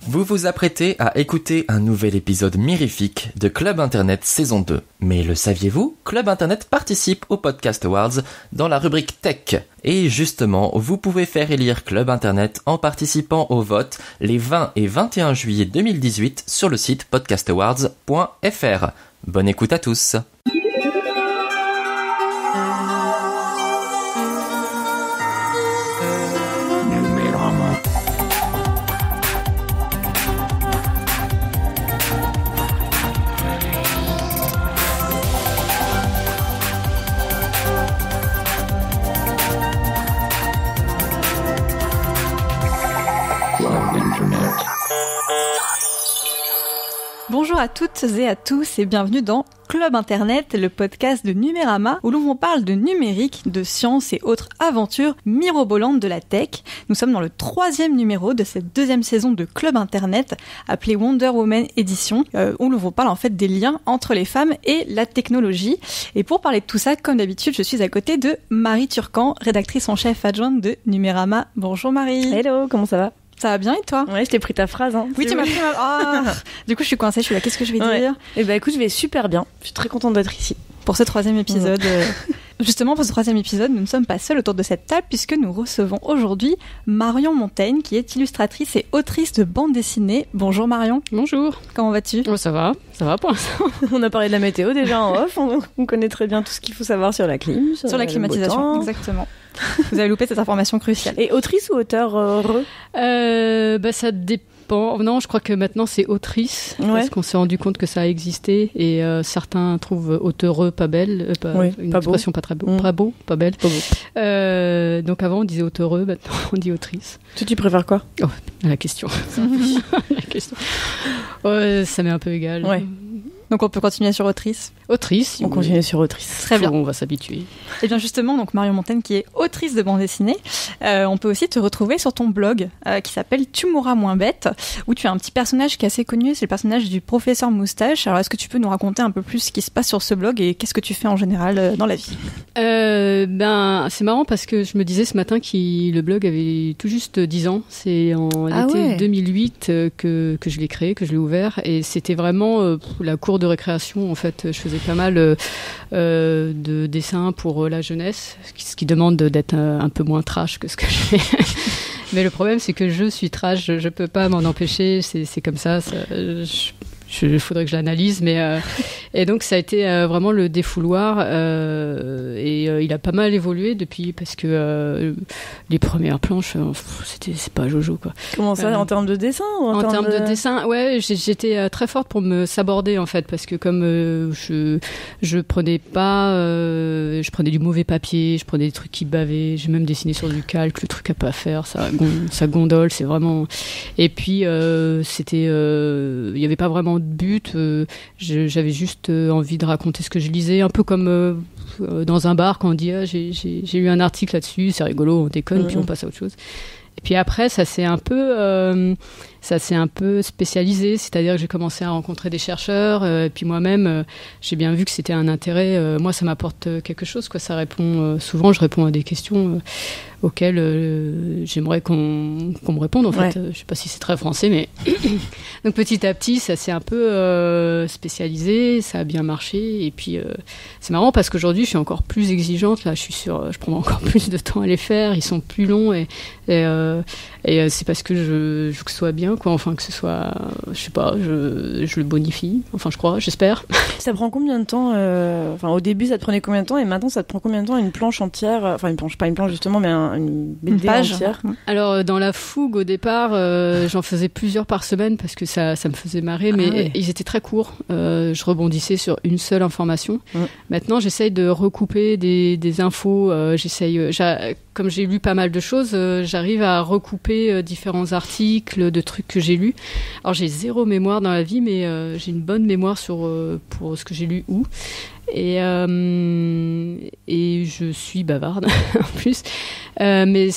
Vous vous apprêtez à écouter un nouvel épisode mirifique de Club Internet saison 2. Mais le saviez-vous ? Club Internet participe aux Podcast Awards dans la rubrique Tech. Et justement, vous pouvez faire élire Club Internet en participant au vote les 20 et 21 juillet 2018 sur le site podcastawards.fr. Bonne écoute à tous. Bonjour à toutes et à tous et bienvenue dans Club Internet, le podcast de Numérama où l'on vous parle de numérique, de science et autres aventures mirobolantes de la tech. Nous sommes dans le 3e numéro de cette 2e saison de Club Internet appelée Wonder Woman Edition où l'on vous parle en fait des liens entre les femmes et la technologie. Et pour parler de tout ça, comme d'habitude, je suis à côté de Marie Turcan, rédactrice en chef adjointe de Numérama. Bonjour Marie. Hello, comment ça va ? Ça va bien et toi ? Ouais, je t'ai pris ta phrase. Hein, oui, tu m'as pris ma... Du coup, je suis coincée, je suis là, qu'est-ce que je vais dire ? Eh ben écoute, je vais super bien. Je suis très contente d'être ici. Pour ce 3e épisode. Justement, pour ce 3e épisode, nous ne sommes pas seuls autour de cette table puisque nous recevons aujourd'hui Marion Montaigne, qui est illustratrice et autrice de bande dessinée. Bonjour Marion. Bonjour. Comment vas-tu ? Oh, ça va pour l'instant. On a parlé de la météo déjà en off, on connaît très bien tout ce qu'il faut savoir sur la clim. Sur la climatisation, exactement. Vous avez loupé cette information cruciale. Et autrice ou auteur Ça dépend. Non, je crois que maintenant c'est autrice, parce qu'on s'est rendu compte que ça a existé et certains trouvent auteureux pas belle, une pas expression beau. Pas très beau, pas beau, pas belle. Pas beau. Donc avant on disait auteureux, maintenant on dit autrice. Tu préfères quoi ? Oh, la question. La question. Ça m'est un peu égal. Ouais. Donc on peut continuer sur autrice. Autrice. On continue sur autrice. Très bien. On va s'habituer. Et bien justement, donc Marion Montaigne qui est autrice de bande dessinée, on peut aussi te retrouver sur ton blog qui s'appelle Tu mourras moins bête, où tu as un petit personnage qui est assez connu, c'est le personnage du professeur Moustache. Alors est-ce que tu peux nous raconter un peu plus ce qui se passe sur ce blog et qu'est-ce que tu fais en général dans la vie ? C'est marrant parce que je me disais ce matin que le blog avait tout juste 10 ans. C'est en l'été 2008 que je l'ai créé, que je l'ai ouvert, et c'était vraiment la cour de récréation. En fait, je faisais pas mal de dessins pour la jeunesse, ce qui demande d'être un peu moins trash que ce que je fais. Mais le problème, c'est que je suis trash, je peux pas m'en empêcher, c'est comme ça. Il faudrait que je l'analyse, et donc ça a été vraiment le défouloir, et il a pas mal évolué depuis, parce que les premières planches, c'est pas Jojo quoi. Comment ça, en termes de dessin ou en termes de dessin, ouais, j'étais très forte pour me saborder en fait, parce que comme je prenais du mauvais papier, je prenais des trucs qui bavaient, j'ai même dessiné sur du calque, le truc à pas faire, ça gondole, c'est vraiment. Et puis il y avait pas vraiment de but, j'avais juste envie de raconter ce que je lisais, un peu comme dans un bar quand on dit j'ai lu un article là-dessus, c'est rigolo, on déconne, puis on passe à autre chose. Et puis après, ça s'est un peu spécialisé, c'est-à-dire que j'ai commencé à rencontrer des chercheurs, et puis moi-même, j'ai bien vu que c'était un intérêt. Moi, ça m'apporte quelque chose, quoi. Ça répond souvent, je réponds à des questions auxquelles j'aimerais qu'on me réponde, en fait. Je sais pas si c'est très français, mais donc petit à petit, ça s'est un peu spécialisé, ça a bien marché, et puis c'est marrant parce qu'aujourd'hui, je suis encore plus exigeante. Là, je prends encore plus de temps à les faire. Ils sont plus longs, et c'est parce que je veux que ce soit bien, quoi. Enfin, que ce soit, je sais pas, je le bonifie. Enfin, je crois, j'espère. Ça prend combien de temps au début, ça te prenait combien de temps, et maintenant, ça te prend combien de temps une planche entière ? Enfin, pas une planche justement, mais une BD entière. Alors, dans la fougue, au départ, j'en faisais plusieurs par semaine parce que ça me faisait marrer, mais ils étaient très courts. Je rebondissais sur une seule information. Maintenant, j'essaye de recouper des infos. Comme j'ai lu pas mal de choses, j'arrive à recouper différents articles de trucs que j'ai lus. Alors, j'ai zéro mémoire dans la vie, mais j'ai une bonne mémoire pour ce que j'ai lu où. Et je suis bavarde en plus, mais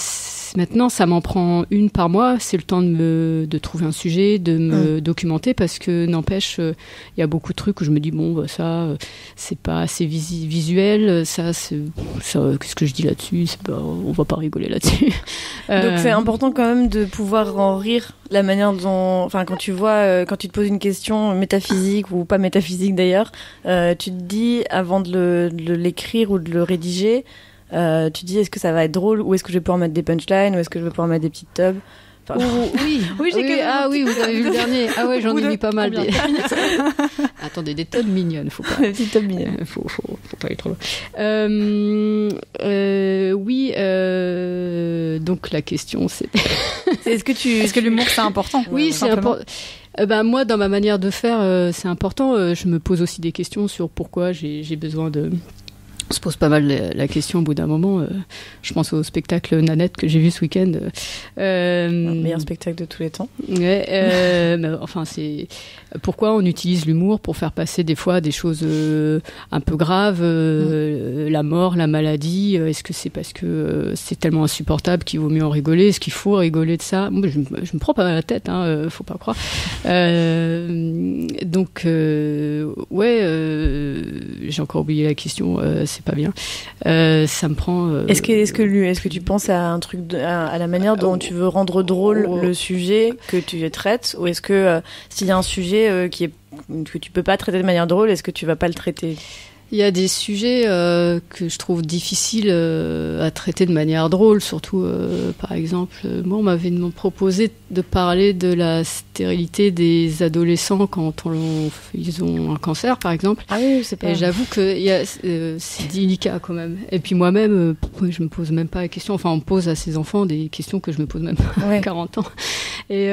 maintenant, ça m'en prend une par mois. C'est le temps de trouver un sujet, de me documenter, parce que n'empêche, il y a beaucoup de trucs où je me dis bon, ça, c'est pas assez visuel. Ça, qu'est-ce que je dis là-dessus ? On va pas rigoler là-dessus. Donc c'est important quand même de pouvoir en rire. La manière dont, enfin, quand tu te poses une question métaphysique ou pas métaphysique d'ailleurs, tu te dis avant de l'écrire ou de le rédiger, tu te dis est-ce que ça va être drôle ou est-ce que je vais pouvoir mettre des punchlines ou est-ce que je vais pouvoir mettre des petites tubs. Oui, oui, vous avez vu le dernier. Ah ouais, j'en ai mis pas mal. Attendez, des tonnes mignonnes, faut pas. Des petites tonnes mignonnes. Faut pas aller trop loin. Oui, donc la question c'est. Est-ce que l'humour c'est important ? Oui, c'est important. Moi, dans ma manière de faire, c'est important. Je me pose aussi des questions sur pourquoi j'ai besoin de. On se pose pas mal la question au bout d'un moment. Je pense au spectacle Nanette que j'ai vu ce week-end. Le meilleur spectacle de tous les temps. Ouais, enfin, c'est pourquoi on utilise l'humour pour faire passer des fois des choses un peu graves, la mort, la maladie. Est-ce que c'est parce que c'est tellement insupportable qu'il vaut mieux en rigoler ? Est-ce qu'il faut rigoler de ça ? Moi, je me prends pas la tête, faut pas croire. Donc, j'ai encore oublié la question. C'est pas bien. Ça me prend. Est-ce que tu penses à un truc, à la manière dont tu veux rendre drôle le sujet que tu traites, ou est-ce que s'il y a un sujet que tu peux pas traiter de manière drôle, est-ce que tu vas pas le traiter ? Il y a des sujets que je trouve difficiles à traiter de manière drôle, surtout, par exemple, moi, on m'avait proposé de parler de la stérilité des adolescents quand ils ont un cancer, par exemple. Ah oui, c'est pas... Et j'avoue que c'est délicat quand même. Et puis moi-même, je me pose même pas la question. Enfin, on pose à ces enfants des questions que je me pose même pas à 40 ans. Et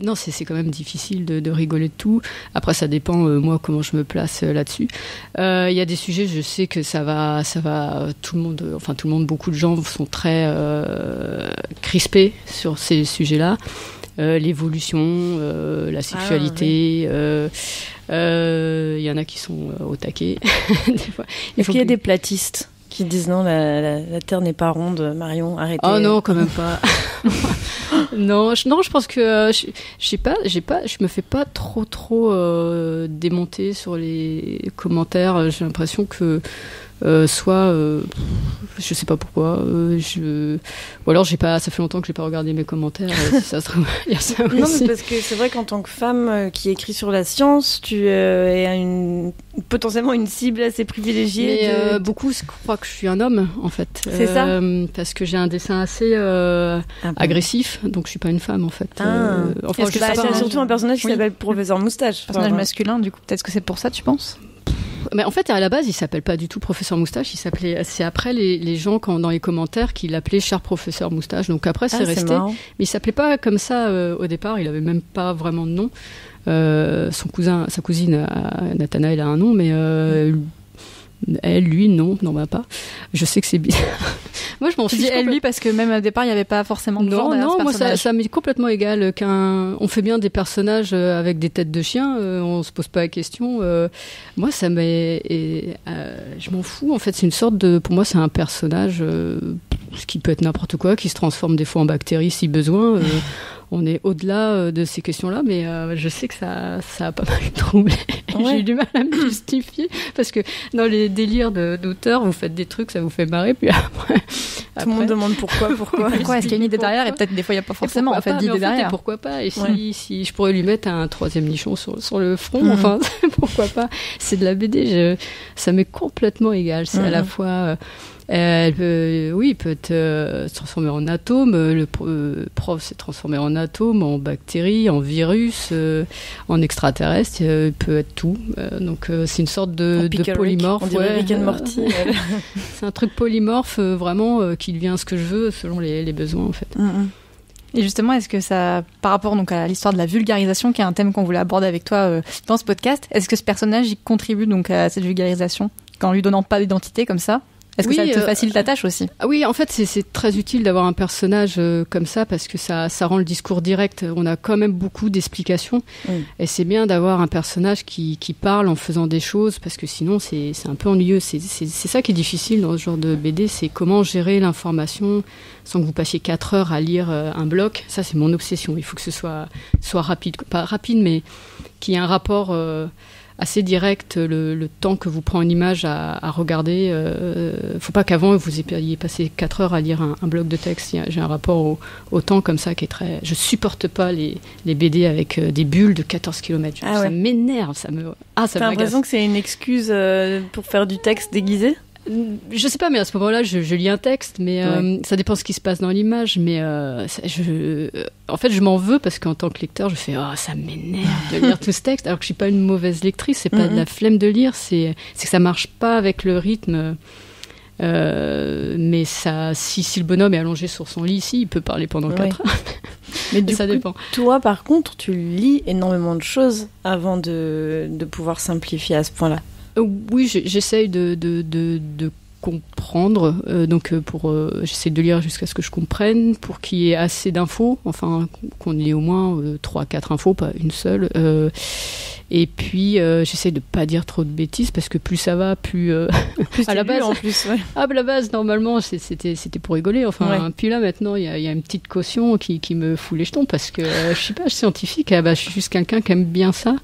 non, c'est quand même difficile de rigoler de tout. Après, ça dépend, moi, comment je me place là-dessus. Il y a des sujets, je sais que ça va, tout le monde, beaucoup de gens sont très crispés sur ces sujets-là. L'évolution, la sexualité, il y en a qui sont au taquet. Des fois. Est-ce qu'il y a des platistes qui disent non, la Terre n'est pas ronde, Marion, arrêtez. Oh non, quand même pas. Non, je pense que je me fais pas trop démonter sur les commentaires. J'ai l'impression que je sais pas pourquoi, ou alors ça fait longtemps que j'ai pas regardé mes commentaires. Si ça se trouve, il y a ça aussi. Non, mais parce que c'est vrai qu'en tant que femme qui écrit sur la science, tu es potentiellement une cible assez privilégiée. Mais beaucoup croient que je suis un homme, en fait. C'est ça. Parce que j'ai un dessin assez agressif, donc je suis pas une femme, en fait. Enfin, c'est surtout un personnage qui s'appelle Professeur Moustache. Personnage masculin, du coup. Peut-être que c'est pour ça, tu penses ? Mais en fait, à la base, il s'appelle pas du tout Professeur Moustache. C'est après les gens dans les commentaires qui l'appelaient Cher Professeur Moustache. Donc après, c'est resté. Marrant. Mais il s'appelait pas comme ça au départ. Il avait même pas vraiment de nom. Sa cousine Nathanaël a un nom, mais elle, lui, non, pas. Je sais que c'est bizarre. Moi, je m'en fiche. Elle, lui, parce que même au départ, il n'y avait pas forcément de genre derrière ce personnage. Moi, ça m'est complètement égal. On fait bien des personnages avec des têtes de chiens, on se pose pas la question. Moi, ça m'est... je m'en fous. En fait, c'est une sorte de... Pour moi, c'est un personnage ce qui peut être n'importe quoi, qui se transforme des fois en bactérie si besoin. On est au-delà de ces questions-là, mais je sais que ça a pas mal troublé. Ouais. J'ai eu du mal à me justifier, parce que dans les délires d'auteur, vous faites des trucs, ça vous fait marrer, puis après... Tout le monde demande pourquoi. Pourquoi est-ce qu'il y a une idée derrière, et peut-être des fois il n'y a pas forcément d'idée derrière. Et pourquoi pas, et si je pourrais lui mettre un troisième nichon sur le front, enfin, pourquoi pas. C'est de la BD, ça m'est complètement égal. C'est à la fois... elle peut se transformer en atome. Le prof s'est transformé en atome, en bactérie, en virus, en extraterrestre. Il peut être tout. Donc c'est une sorte de polymorphe. On dirait Rick and Morty. C'est un truc polymorphe, vraiment, qui devient ce que je veux selon les besoins, en fait. Et justement, est-ce que ça, par rapport donc à l'histoire de la vulgarisation, qui est un thème qu'on voulait aborder avec toi dans ce podcast, est-ce que ce personnage il contribue donc à cette vulgarisation, qu'en lui donnant pas d'identité comme ça? Est-ce que ça te facilite la tâche aussi? Oui, en fait, c'est très utile d'avoir un personnage comme ça parce que ça rend le discours direct. On a quand même beaucoup d'explications et c'est bien d'avoir un personnage qui parle en faisant des choses parce que sinon c'est un peu ennuyeux. C'est ça qui est difficile dans ce genre de BD, c'est comment gérer l'information sans que vous passiez 4 heures à lire un bloc. Ça, c'est mon obsession. Il faut que ce soit rapide, pas rapide, mais qu'il y ait un rapport assez direct, le temps que vous prend une image à regarder. Faut pas qu'avant vous ayez passé 4 heures à lire un bloc de texte. J'ai un rapport au temps comme ça qui est très... Je supporte pas les BD avec des bulles de 14 km. Ça m'énerve, ça m'agace. T'as l'impression que c'est une excuse pour faire du texte déguisé? Je sais pas, mais à ce moment-là, je lis un texte, mais ça dépend ce qui se passe dans l'image. Mais en fait, je m'en veux parce qu'en tant que lecteur, je fais ça m'énerve de lire tout ce texte, alors que je suis pas une mauvaise lectrice. C'est pas de la flemme de lire, c'est que ça marche pas avec le rythme. Mais ça, si le bonhomme est allongé sur son lit, ici, il peut parler pendant 4 heures. Mais du ça coup, dépend. Toi, par contre, tu lis énormément de choses avant de pouvoir simplifier à ce point-là. Oui, j'essaye de comprendre, j'essaie de lire jusqu'à ce que je comprenne, pour qu'il y ait assez d'infos, enfin qu'on ait au moins 3-4 infos, pas une seule. Et puis j'essaie de pas dire trop de bêtises parce que plus ça va, plus à la base. En plus, ouais. À la base, normalement, c'était pour rigoler. Enfin, puis là maintenant, il y a une petite caution qui me fout les jetons parce que je suis pas scientifique. Je suis juste quelqu'un qui aime bien ça.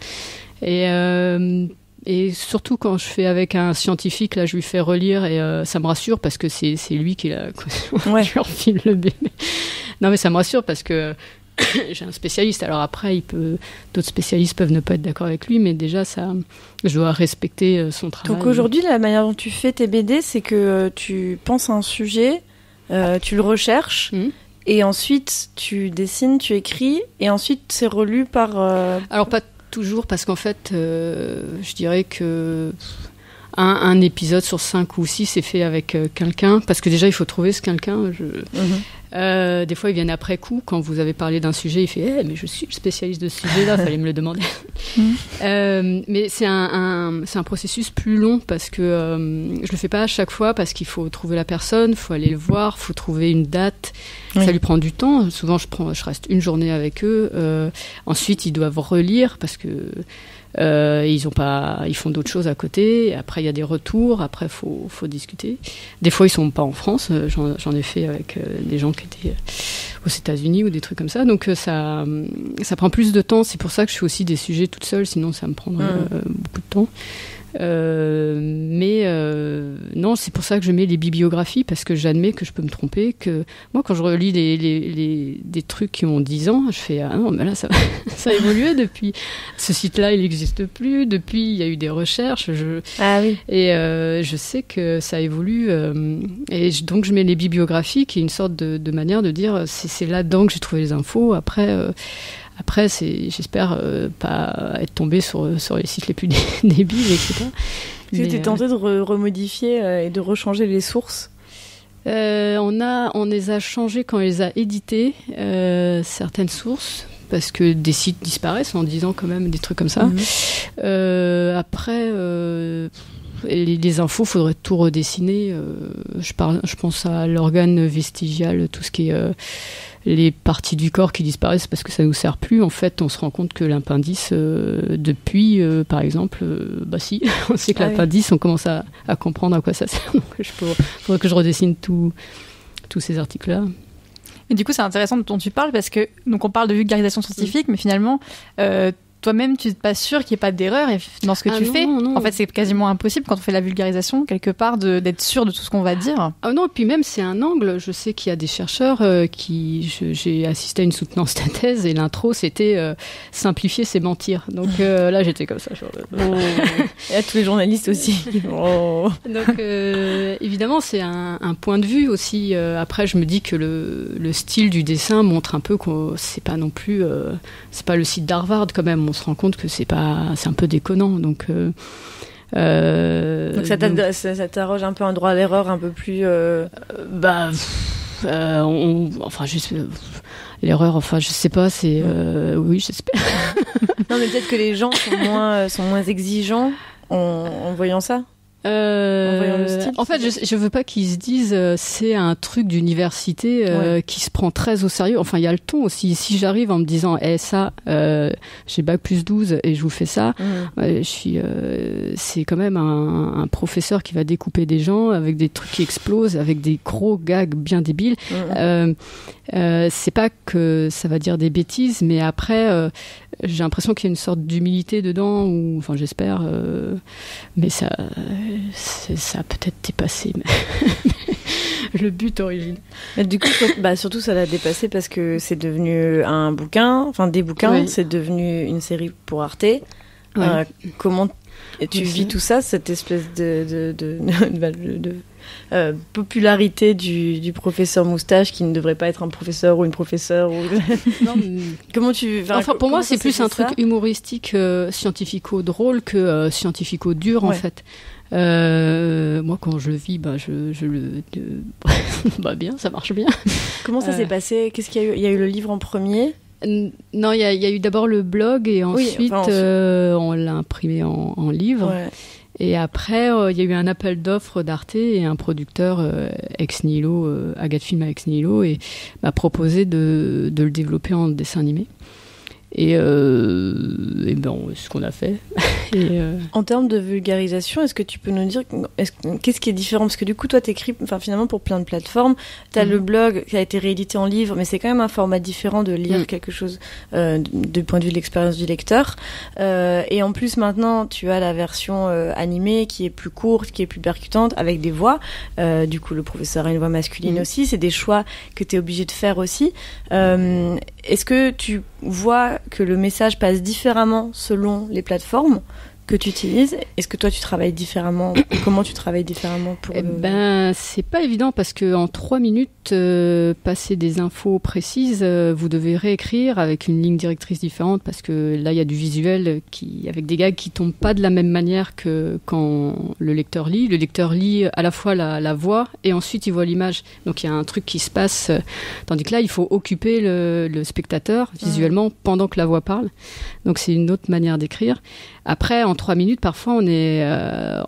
Et surtout quand je fais avec un scientifique, là je lui fais relire et ça me rassure parce que c'est lui qui l'a... Je lui refile le bébé. Non mais ça me rassure parce que j'ai un spécialiste. Alors après, d'autres spécialistes peuvent ne pas être d'accord avec lui, mais déjà je dois respecter son travail. Donc aujourd'hui, la manière dont tu fais tes BD, c'est que tu penses à un sujet, tu le recherches... Et ensuite, tu dessines, tu écris, et ensuite c'est relu par... Alors pas toujours, parce qu'en fait, je dirais que un épisode sur 5 ou 6 est fait avec quelqu'un, parce que déjà il faut trouver ce quelqu'un. Des fois ils viennent après coup, quand vous avez parlé d'un sujet, il fait mais je suis spécialiste de ce sujet-là, fallait me le demander. Mais c'est un processus plus long parce que je le fais pas à chaque fois parce qu'il faut trouver la personne, il faut aller le voir, il faut trouver une date. Ça lui prend du temps. Souvent je reste une journée avec eux. Ensuite ils doivent relire parce que ils font d'autres choses à côté. Après il y a des retours. Après faut discuter. Des fois ils sont pas en France. J'en ai fait avec des gens qui étaient aux États-Unis ou des trucs comme ça. Donc ça prend plus de temps. C'est pour ça que je fais aussi des sujets toute seule. Sinon ça me prendrait beaucoup de temps. Non, c'est pour ça que je mets les bibliographies parce que j'admets que je peux me tromper, que moi quand je relis des trucs qui ont 10 ans, je fais non mais là ça a évolué depuis, ce site-là il n'existe plus, depuis il y a eu des recherches et je sais que ça évolue donc je mets les bibliographies qui est une sorte de manière de dire c'est là-dedans que j'ai trouvé les infos. Après, j'espère pas être tombée sur les sites les plus débiles, etc. Est-ce que tu es tentée de remodifier et de rechanger les sources? On les a changées quand on les a éditées, certaines sources, parce que des sites disparaissent en disant quand même des trucs comme ça. Après... les infos, faudrait tout redessiner. Je pense à l'organe vestigial, tout ce qui est les parties du corps qui disparaissent parce que ça nous sert plus. En fait, on se rend compte que l'appendice, depuis, par exemple, si, on sait que l'appendice, on commence à comprendre à quoi ça sert. Donc, faudrait que je redessine tous ces articles-là. Et du coup, c'est intéressant dont tu parles parce que donc on parle de vulgarisation scientifique, mais finalement. Toi-même, tu n'es pas sûr qu'il n'y ait pas d'erreur dans ce que tu fais. Non. En fait, c'est quasiment impossible quand on fait la vulgarisation, quelque part, d'être sûr de tout ce qu'on va dire. Ah non, et puis même, c'est un angle. Je sais qu'il y a des chercheurs j'ai assisté à une soutenance de thèse et l'intro, c'était simplifier, c'est mentir. Donc là, j'étais comme ça. Et à tous les journalistes aussi. Donc, évidemment, c'est un point de vue aussi. Après, je me dis que le style du dessin montre un peu que c'est pas non plus... c'est pas le site d'Harvard, quand même. On se rend compte que c'est un peu déconnant. Donc ça t'arroge un peu un droit à l'erreur un peu plus... l'erreur, je sais pas, c'est... oui, j'espère. Non, mais peut-être que les gens sont moins exigeants en voyant ça. En voyant le style, en fait, je veux pas qu'ils se disent c'est un truc d'université qui se prend très au sérieux. Enfin, il y a le ton aussi. Si j'arrive en me disant j'ai bac plus 12 et je vous fais ça, c'est quand même un professeur qui va découper des gens avec des trucs qui explosent, avec des gros gags bien débiles. C'est pas que ça va dire des bêtises, mais après j'ai l'impression qu'il y a une sorte d'humilité dedans, ou enfin j'espère, mais ça a peut-être dépassé le but original. Mais du coup, surtout ça l'a dépassé parce que c'est devenu un bouquin, enfin des bouquins, c'est devenu une série pour Arte. Comment tu vis tout ça, cette espèce de popularité du professeur moustache qui ne devrait pas être un professeur ou une professeure Non, comment tu pour moi c'est plus un truc humoristique, scientifico-drôle que scientifico-dur en fait. Moi quand je le vis, je le bien, ça marche bien. Comment ça s'est passé? Qu'est-ce qu'il y a eu? Il y a eu le livre en premier? Non, il y a eu d'abord le blog et ensuite on l'a imprimé en livre. Et après, il y a eu un appel d'offres d'Arte et un producteur ex nihilo, Agathe Film ex nihilo, et m'a proposé de le développer en dessin animé. Et ce qu'on a fait. En termes de vulgarisation, est-ce que tu peux nous dire qu'est-ce qui est différent? Parce que du coup, toi, t'écris finalement pour plein de plateformes. T'as le blog qui a été réédité en livre, mais c'est quand même un format différent de lire quelque chose du point de vue de l'expérience du lecteur. Et en plus, maintenant, tu as la version animée qui est plus courte, qui est plus percutante, avec des voix. Du coup, le professeur a une voix masculine aussi. C'est des choix que t'es obligé de faire aussi. Est-ce que tu vois que le message passe différemment selon les plateformes que tu utilises? Est-ce que toi tu travailles différemment? Comment tu travailles différemment pour c'est pas évident parce que en 3 minutes passer des infos précises, vous devez réécrire avec une ligne directrice différente parce que là il y a du visuel avec des gags qui tombent pas de la même manière que quand le lecteur lit. Le lecteur lit à la fois la voix et ensuite il voit l'image. Donc il y a un truc qui se passe, tandis que là il faut occuper le spectateur visuellement pendant que la voix parle. Donc c'est une autre manière d'écrire. Après, en 3 minutes, parfois, on est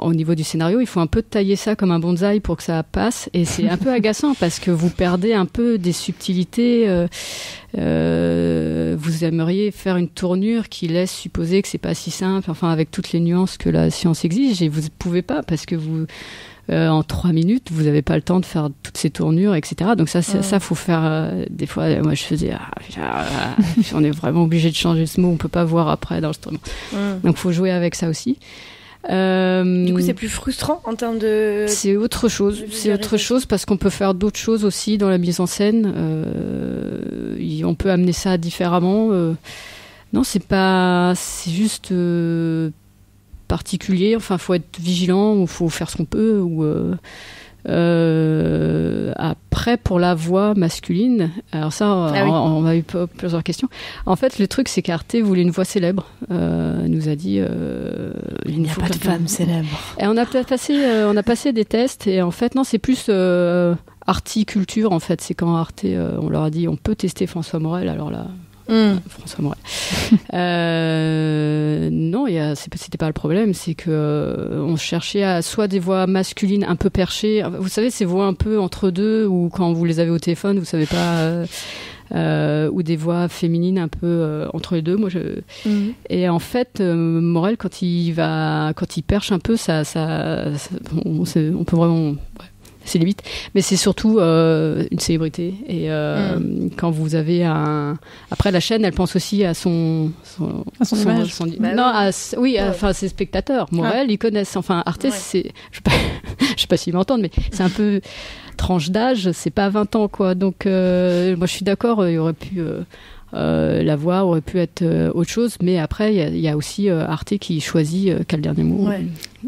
au niveau du scénario, il faut un peu tailler ça comme un bonsaï pour que ça passe. Et c'est un peu agaçant parce que vous perdez un peu des subtilités. Vous aimeriez faire une tournure qui laisse supposer que c'est pas si simple, enfin avec toutes les nuances que la science exige, et vous ne pouvez pas parce que en 3 minutes, vous n'avez pas le temps de faire toutes ces tournures, etc. Donc ça faut faire. Des fois, moi, je faisais, on est vraiment obligé de changer ce mot. On peut pas voir après l'enregistrement. Donc, faut jouer avec ça aussi. Du coup, c'est plus frustrant en termes de. C'est autre chose. C'est autre chose parce qu'on peut faire d'autres choses aussi dans la mise en scène. On peut amener ça différemment. Non, c'est pas. C'est juste. Particulier, enfin faut être vigilant ou faut faire ce qu'on peut après pour la voix masculine, alors ça on a eu plusieurs questions. En fait le truc c'est qu'Arte voulait une voix célèbre, nous a dit il n'y a pas de femme célèbre, et on a passé des tests et en fait non c'est plus articulture en fait, c'est quand Arte on leur a dit on peut tester François Morel, alors là François Morel. Non, c'était pas le problème, c'est que on cherchait soit des voix masculines un peu perchées, vous savez ces voix un peu entre deux, ou quand vous les avez au téléphone, vous savez pas, ou des voix féminines un peu entre les deux. Et en fait, Morel quand il perche un peu, on peut vraiment. C'est limite, mais c'est surtout une célébrité. Et quand vous avez après la chaîne, elle pense aussi à son image. Enfin ses spectateurs. Morel, ils connaissent. Enfin Arte, c'est, je sais pas s'ils m'entendent, mais c'est un peu tranche d'âge. C'est pas 20 ans quoi. Donc moi je suis d'accord. Il y aurait pu la voix aurait pu être autre chose, mais après il y a aussi Arte qui choisit quel dernier mot.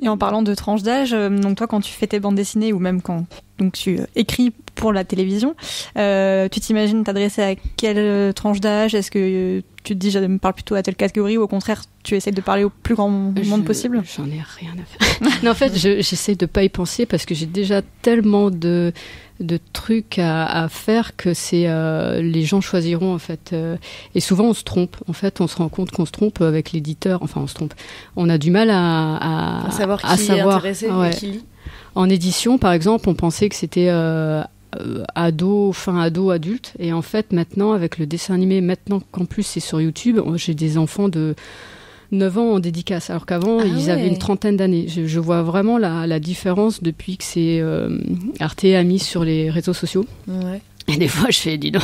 Et en parlant de tranche d'âge, donc toi quand tu fais tes bandes dessinées ou même quand donc tu écris pour la télévision. Tu t'imagines t'adresser à quelle tranche d'âge? Est-ce que tu te dis je me parle plutôt à telle catégorie ou au contraire tu essaies de parler au plus grand monde possible? J'en ai rien à faire. Non, en fait, j'essaie de pas y penser parce que j'ai déjà tellement de trucs à faire que c'est les gens choisiront en fait. Et souvent on se trompe. En fait, on se rend compte qu'on se trompe avec l'éditeur. Enfin, on se trompe. On a du mal à savoir qui est intéressé et qui lit. En édition, par exemple, on pensait que c'était ado, fin ado, adulte. Et en fait, maintenant, avec le dessin animé, maintenant qu'en plus c'est sur YouTube, j'ai des enfants de 9 ans en dédicace, alors qu'avant, ils avaient une trentaine d'années. Je vois vraiment la différence depuis que c'est Arte a mis sur les réseaux sociaux. Ouais. Et des fois, je fais, dis donc.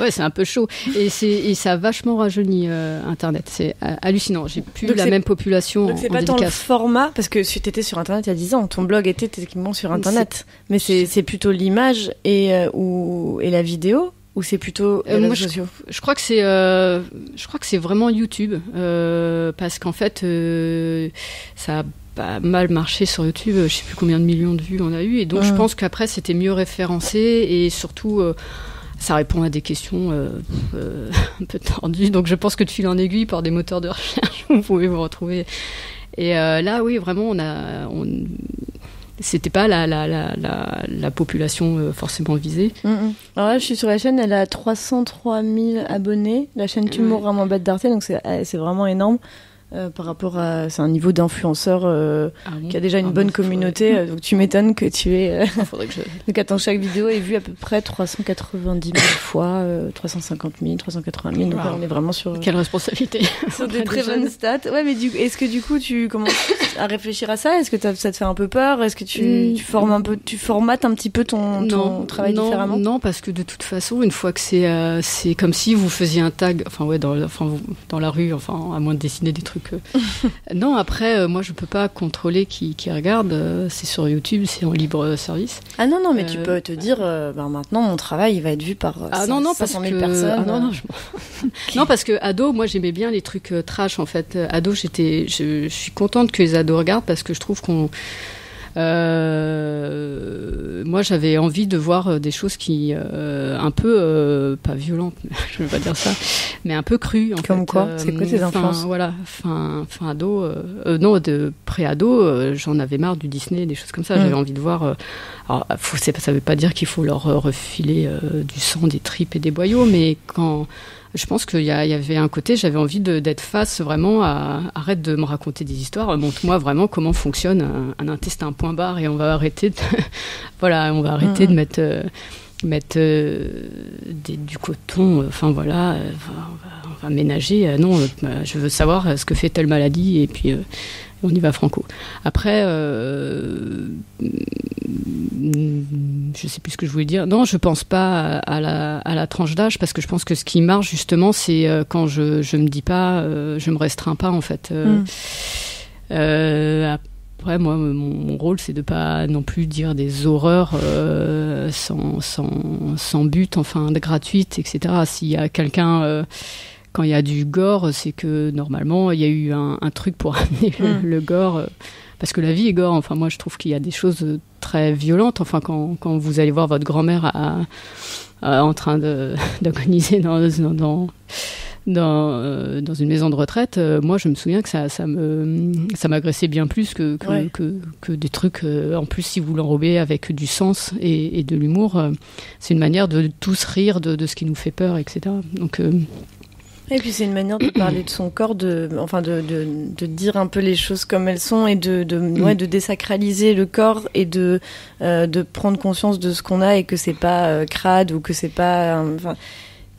Ouais, c'est un peu chaud. Et ça a vachement rajeuni Internet. C'est hallucinant. J'ai plus la même population donc c'est pas tant le format, parce que tu étais sur Internet il y a 10 ans. Ton blog était techniquement sur Internet. Mais c'est plutôt l'image et la vidéo, ou c'est plutôt les réseaux sociaux? Je crois que c'est vraiment YouTube. Parce qu'en fait, ça a pas mal marché sur YouTube, je sais plus combien de millions de vues on a eu, et donc je pense qu'après c'était mieux référencé et surtout ça répond à des questions un peu tordues, donc je pense que de fil en aiguille par des moteurs de recherche vous pouvez vous retrouver. Et là oui, vraiment c'était pas la population forcément visée. Alors là, je suis sur la chaîne, elle a 303 000 abonnés, la chaîne Tu mourras moins bête d'Arte, donc c'est vraiment énorme. Par rapport à... C'est un niveau d'influenceur qui a déjà une bonne communauté, donc tu m'étonnes que tu aies... Donc attends, chaque vidéo est vue à peu près 390 000 fois, 350 000, 380 000, donc là, on est vraiment sur... Quelle responsabilité. Sur des très bonnes stats. Ouais, mais est-ce que du coup tu commences à réfléchir à ça? Est-ce que ça te fait un peu peur? Est-ce que tu formates un petit peu ton travail différemment? Non, parce que de toute façon, une fois que c'est comme si vous faisiez un tag, dans la rue, à moins de dessiner des trucs. Non, après, moi, je peux pas contrôler qui regarde. C'est sur YouTube, c'est en libre service. Ah non, mais tu peux te dire, maintenant, mon travail, il va être vu par 500 000 personnes. Non, parce que ado, moi, j'aimais bien les trucs trash, en fait. Ado, je suis contente que les ados regardent parce que je trouve qu'on... moi j'avais envie de voir des choses qui un peu pas violentes, je ne veux pas dire ça, mais un peu crues en comme fait. Quoi c'est quoi tes influences? Voilà, fin ado, non, de pré-ado, j'en avais marre du Disney, des choses comme ça. J'avais envie de voir. Alors, ça veut pas dire qu'il faut leur refiler du sang, des tripes et des boyaux, mais je pense qu'il y avait un côté, j'avais envie d'être face vraiment à arrête de me raconter des histoires, montre-moi vraiment comment fonctionne un intestin point barre et on va arrêter de mettre du coton, on va ménager. Non, je veux savoir ce que fait telle maladie et puis on y va franco. Après, je sais plus ce que je voulais dire. Non, je pense pas à la tranche d'âge parce que je pense que ce qui marche justement, c'est quand je me dis pas, je me restreins pas en fait. Après, moi, mon rôle, c'est de pas non plus dire des horreurs sans but, gratuites, etc. S'il y a quelqu'un... quand il y a du gore, c'est que normalement il y a eu un truc pour amener le gore, parce que la vie est gore. Moi je trouve qu'il y a des choses très violentes. Quand vous allez voir votre grand-mère en train d'agoniser dans une maison de retraite, moi je me souviens que ça m'agressait bien plus que des trucs. En plus, si vous l'enrobez avec du sens et de l'humour, c'est une manière de tous rire de ce qui nous fait peur, etc. Donc et puis c'est une manière de parler de son corps, de dire un peu les choses comme elles sont et de désacraliser le corps et de prendre conscience de ce qu'on a et que c'est pas crade ou que c'est pas...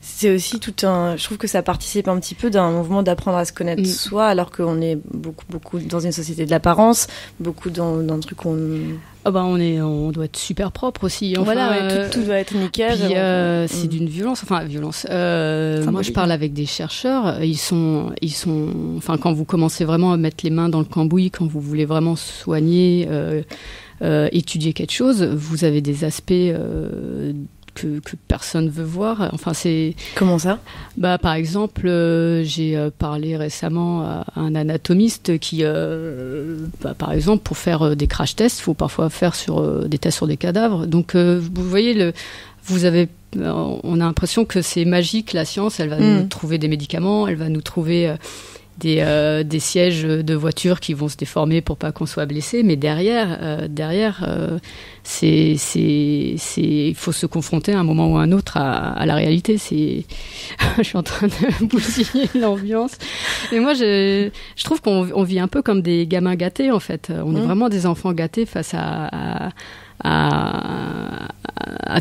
c'est aussi je trouve que ça participe un petit peu d'un mouvement d'apprendre à se connaître soi, alors qu'on est beaucoup dans une société de l'apparence, beaucoup dans un truc où on doit être super propre aussi. Tout doit être nickel. Puis, c'est d'une violence. Moi, je parle avec des chercheurs. Ils sont. Quand vous commencez vraiment à mettre les mains dans le cambouis, quand vous voulez vraiment soigner, étudier quelque chose, vous avez des aspects que personne veut voir. Enfin, c'est... Comment ça ? Par exemple, j'ai parlé récemment à un anatomiste qui, par exemple, pour faire des crash tests, il faut parfois faire des tests sur des cadavres. Donc, vous voyez, on a l'impression que c'est magique, la science. Elle va nous trouver des médicaments, elle va nous trouver des sièges de voitures qui vont se déformer pour pas qu'on soit blessé, mais derrière, il faut se confronter à un moment ou à un autre à la réalité. Je suis en train de bousiller l'ambiance. Et moi, je trouve qu'on vit un peu comme des gamins gâtés, en fait. On est vraiment des enfants gâtés face à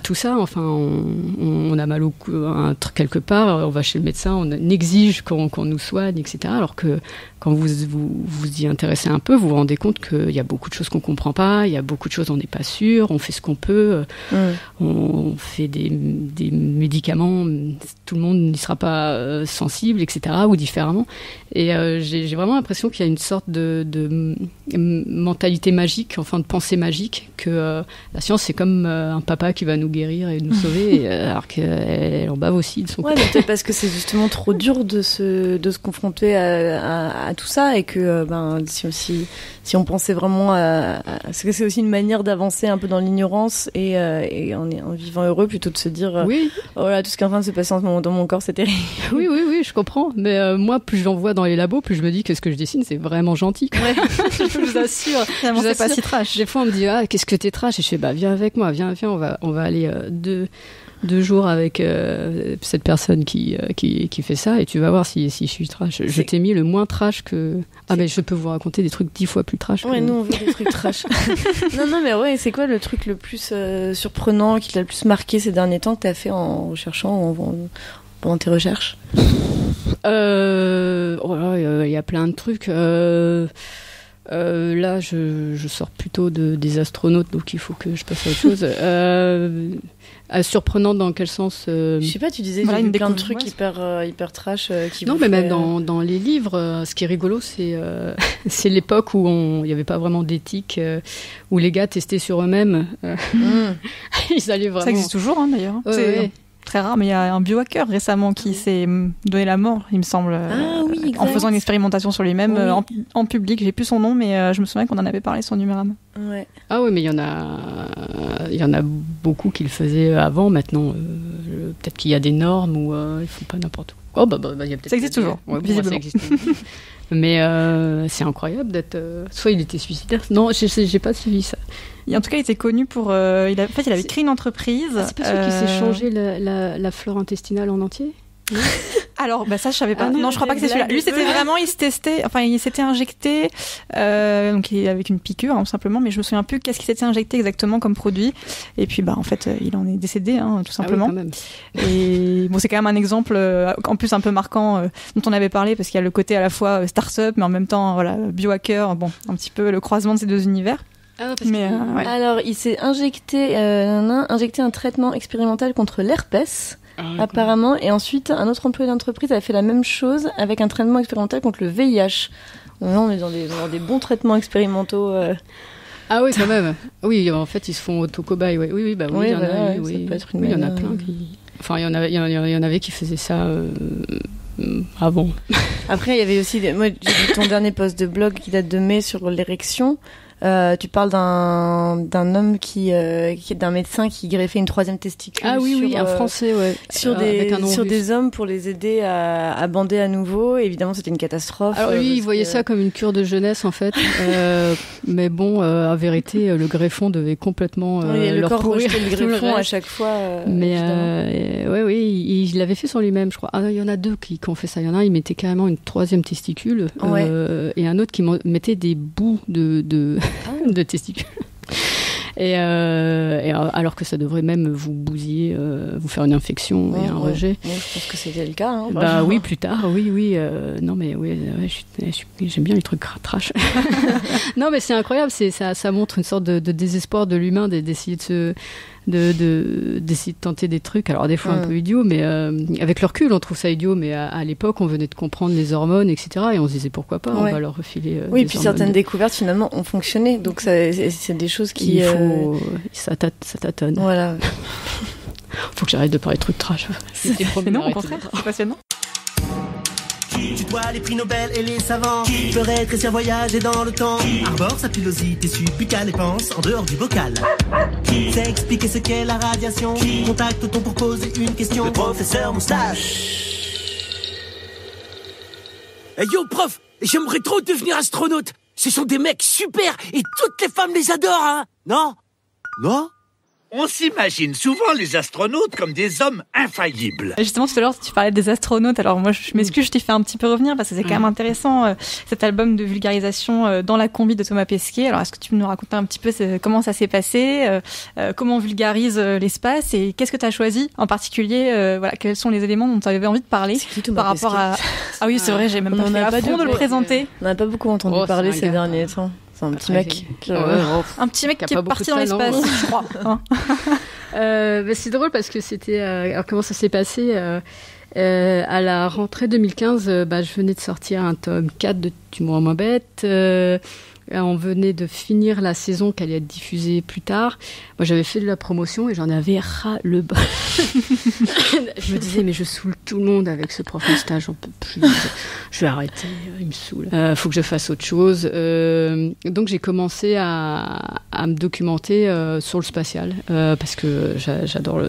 tout ça. Enfin, on a mal au cou, un truc quelque part, on va chez le médecin, on exige qu'on nous soigne, etc. Alors que quand vous y intéressez un peu, vous vous rendez compte qu'il y a beaucoup de choses qu'on comprend pas, il y a beaucoup de choses on n'est pas sûr, on fait ce qu'on peut, on fait des médicaments, tout le monde n'y sera pas sensible, etc. ou différemment. Et j'ai vraiment l'impression qu'il y a une sorte de mentalité magique, enfin de pensée magique, que la science c'est comme un papa qui va nous guérir et nous sauver, alors qu'elle en bave aussi de son côté. Mais peut-être parce que c'est justement trop dur de se confronter à tout ça, et que si on pensait vraiment parce que c'est aussi une manière d'avancer un peu dans l'ignorance et en vivant heureux, plutôt de se dire oh là, tout ce qui est en train de se passer en ce moment dans mon corps, c'est terrible. Oui, je comprends, mais moi plus j'en vois dans les labos, plus je me dis que ce que je dessine c'est vraiment gentil. Ouais. Je vous assure. Finalement, c'est pas si trash. Des fois on me dit qu'est-ce que t'es trash, et je fais viens avec moi, viens, on va aller 2 jours avec cette personne qui fait ça, et tu vas voir si je suis trash. Je t'ai mis le moins trash que... mais je peux vous raconter des trucs 10 fois plus trash. Ouais, nous on veut des trucs trash. non, mais ouais, c'est quoi le truc le plus surprenant, qui t'a le plus marqué ces derniers temps, que t'as fait en recherchant, pendant tes recherches? Il y a plein de trucs. Là, je sors plutôt des astronautes, donc il faut que je passe à autre chose. Surprenant dans quel sens Je sais pas, tu disais qu'il y avait plein de trucs hyper trash. Non, mais même dans les livres, ce qui est rigolo, c'est l'époque où il n'y avait pas vraiment d'éthique, où les gars testaient sur eux-mêmes. Ils allaient vraiment... Ça existe toujours, d'ailleurs. Ouais. Très rare, mais il y a un biohacker récemment qui s'est donné la mort, il me semble, en faisant une expérimentation sur lui-même en public. J'ai plus son nom, mais je me souviens qu'on en avait parlé sur Numérama. Ouais. Ah oui, mais il y en a beaucoup qui le faisaient avant. Maintenant, peut-être qu'il y a des normes où ils font pas n'importe quoi. Y a peut-être ça existe toujours, visiblement. Ça existe. Mais c'est incroyable d'être... Soit il était suicidaire. Non, j'ai pas suivi ça. En tout cas, il était connu pour... il avait créé une entreprise. C'est pas sûr qu'il s'est changé la flore intestinale en entier? Alors, ça, je savais pas. Non, je crois pas que c'est celui-là. Lui, c'était vraiment, il se testait, enfin, il s'était injecté, donc avec une piqûre, tout simplement, mais je me souviens plus qu'est-ce qu'il s'était injecté exactement comme produit. Et puis, en fait, il en est décédé, tout simplement. Ah oui, quand même. Et bon, c'est quand même un exemple, en plus un peu marquant, dont on avait parlé, parce qu'il y a le côté à la fois start-up, mais en même temps, biohacker, un petit peu le croisement de ces deux univers. Alors, il s'est injecté un traitement expérimental contre l'herpès. Apparemment, et ensuite un autre employé d'entreprise avait fait la même chose avec un traitement expérimental contre le VIH. On est dans des bons traitements expérimentaux. Ah oui, quand même. Oui, en fait, ils se font auto-cobaye. Oui, il y en a. Ça peut être une il y en a plein qui... Enfin, il y en avait qui faisaient ça avant. Après, il y avait aussi... Moi, j'ai vu ton dernier post de blog qui date de mai sur l'érection. Tu parles d'un homme d'un médecin qui greffait une 3e testicule. Ah oui, un Français, ouais. Sur des hommes pour les aider à bander à nouveau. Et évidemment, c'était une catastrophe. Alors lui, il voyait ça comme une cure de jeunesse, en fait. Mais bon, en vérité, le greffon devait complètement leur pourrir le greffon à chaque fois. Mais il l'avait fait sur lui-même, je crois. Il y en a 2 qui ont fait ça. Il y en a un, il mettait carrément une 3e testicule, et un autre qui mettait des bouts de testicules. Et alors que ça devrait même vous bousiller, vous faire une infection et un rejet. Ouais, je pense que c'était le cas. Oui, plus tard, oui. Non, mais j'aime bien les trucs trash. Non, mais c'est incroyable. Ça montre une sorte de désespoir de l'humain d'essayer d'essayer de tenter des trucs, alors des fois un peu idiots, mais avec le recul on trouve ça idiot, mais à l'époque on venait de comprendre les hormones, etc., et on se disait pourquoi pas, on va leur refiler oui, puis certaines découvertes finalement ont fonctionné, donc c'est des choses qui... ça tâtonne. Voilà. Faut que j'arrête de parler de trucs trash. Mais non, au contraire, c'est passionnant. Tu dois les prix Nobel et les savants. Ferait réussir voyager dans le temps. Arbore sa pilosité supplicale et pense en dehors du bocal. C'est expliquer ce qu'est la radiation. Contacte-t-on pour poser une question. Le professeur Moustache. Hey yo prof, j'aimerais trop devenir astronaute. Ce sont des mecs super et toutes les femmes les adorent, hein. Non? Non? On s'imagine souvent les astronautes comme des hommes infaillibles. Justement, tout à l'heure, tu parlais des astronautes. Alors moi, je m'excuse, je t'ai fait un petit peu revenir parce que c'est quand même intéressant, cet album de vulgarisation dans la combi de Thomas Pesquet. Alors, est-ce que tu peux nous raconter un petit peu comment ça s'est passé, comment on vulgarise l'espace et qu'est-ce que tu as choisi en particulier, voilà, quels sont les éléments dont tu avais envie de parler par rapport à... Ah oui, c'est vrai, j'ai même pas fait de le présenter. On n'a pas beaucoup entendu parler ces derniers temps. C'est un petit mec. Un petit mec qui est parti dans l'espace, je crois. C'est drôle parce que c'était... alors comment ça s'est passé à la rentrée 2015, je venais de sortir un tome 4 de D'humour en moins bête. On venait de finir la saison qui allait être diffusée plus tard. Moi, j'avais fait de la promotion et j'en avais ras le bol. Je me disais, mais je saoule tout le monde avec ce prof de stage, j'en peux plus. Je vais arrêter, il me saoule. Faut que je fasse autre chose. Donc, j'ai commencé à me documenter sur le spatial parce que j'adore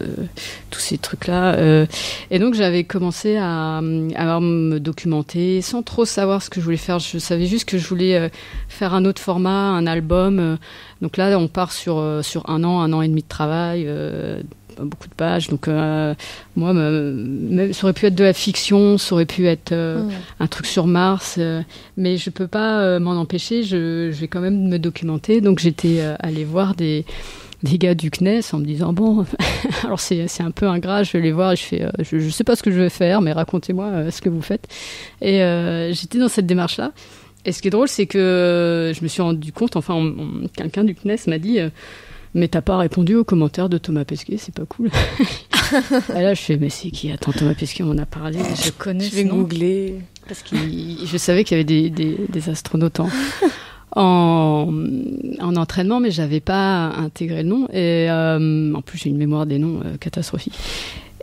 tous ces trucs-là. Et donc, j'avais commencé à me documenter sans trop savoir ce que je voulais faire. Je savais juste que je voulais faire un autre format, un album. Donc là, on part sur 1 an et demi de travail, beaucoup de pages. Donc moi, ça aurait pu être de la fiction, ça aurait pu être un truc sur Mars, mais je peux pas m'en empêcher. Je vais quand même me documenter. Donc j'étais allée voir des gars du CNES en me disant bon, alors c'est un peu ingrat, je vais les voir et je fais je sais pas ce que je vais faire, mais racontez-moi ce que vous faites. Et j'étais dans cette démarche-là. Et ce qui est drôle, c'est que je me suis rendu compte, quelqu'un du CNES m'a dit mais t'as pas répondu aux commentaires de Thomas Pesquet, c'est pas cool. Et là, je fais mais c'est qui? Attends, Thomas Pesquet, on en a parlé, je connais. Je vais googler. Parce que je savais qu'il y avait des astronautes en entraînement, mais j'avais pas intégré le nom. Et en plus, j'ai une mémoire des noms catastrophique.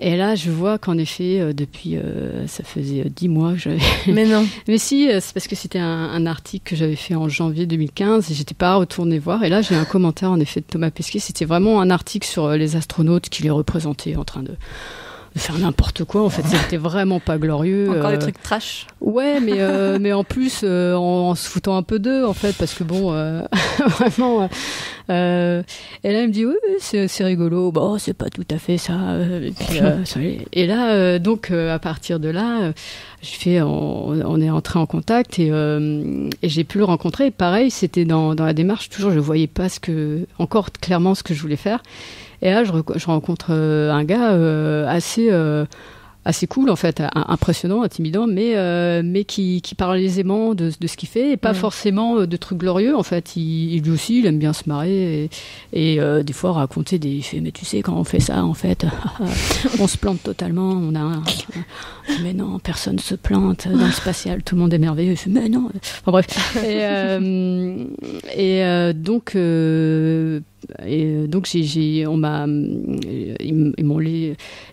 Et là, je vois qu'en effet, depuis, ça faisait 10 mois que j'avais... Mais non. Mais si, c'est parce que c'était un article que j'avais fait en janvier 2015 et j'étais pas retournée voir. Et là, j'ai un commentaire, en effet, de Thomas Pesquet. C'était vraiment un article sur les astronautes qui les représentaient en train de faire n'importe quoi. En fait, c'était vraiment pas glorieux. Encore des trucs trash. Ouais, mais en plus, en se foutant un peu d'eux, en fait, parce que bon, vraiment... et là, il me dit, oui, c'est rigolo. Bon, c'est pas tout à fait ça. Et là, donc, à partir de là, on est entré en contact et j'ai pu le rencontrer. Et pareil, c'était dans la démarche. Toujours, je voyais pas encore clairement ce que je voulais faire. Et là, je rencontre un gars assez cool, en fait, impressionnant, intimidant, mais qui parle aisément de ce qu'il fait et pas forcément de trucs glorieux. En fait, il lui aussi, il aime bien se marrer et des fois raconter il fait, mais tu sais, quand on fait ça, en fait, on se plante totalement. Mais non, personne se plante dans le spatial, tout le monde est merveilleux. Il fait, mais non. Enfin bref. Donc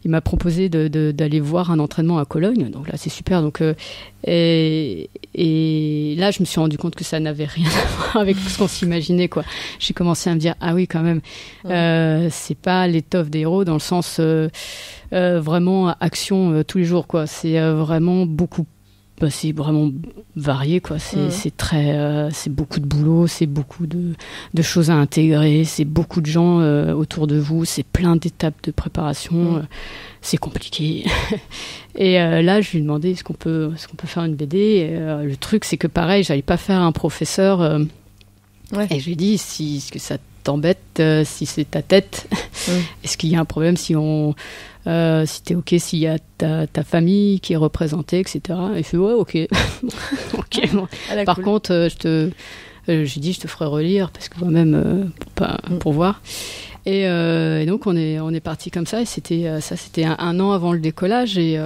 il m'a proposé d'aller voir un entraînement à Cologne. Donc là, c'est super. Donc et là, je me suis rendu compte que ça n'avait rien à voir avec ce qu'on s'imaginait, quoi. J'ai commencé à me dire, ah oui, quand même, c'est pas l'étoffe des héros dans le sens vraiment action tous les jours, quoi. C'est vraiment beaucoup. C'est vraiment varié, quoi. C'est très, c'est beaucoup de boulot, c'est beaucoup de choses à intégrer, c'est beaucoup de gens autour de vous, c'est plein d'étapes de préparation, c'est compliqué. Et là, je lui ai demandé est-ce qu'on peut faire une BD. Et, le truc, c'est que pareil, j'allais pas faire un professeur. Et je lui ai dit est-ce que ça t'embête si c'est ta tête? Est-ce qu'il y a un problème si t'es ok, s'il y a ta famille qui est représentée, etc. Et il fait ouais, ok. Okay, bon. Par contre, j'ai dit je te ferai relire parce que moi-même pour voir. Et donc on est parti comme ça et c'était un an avant le décollage et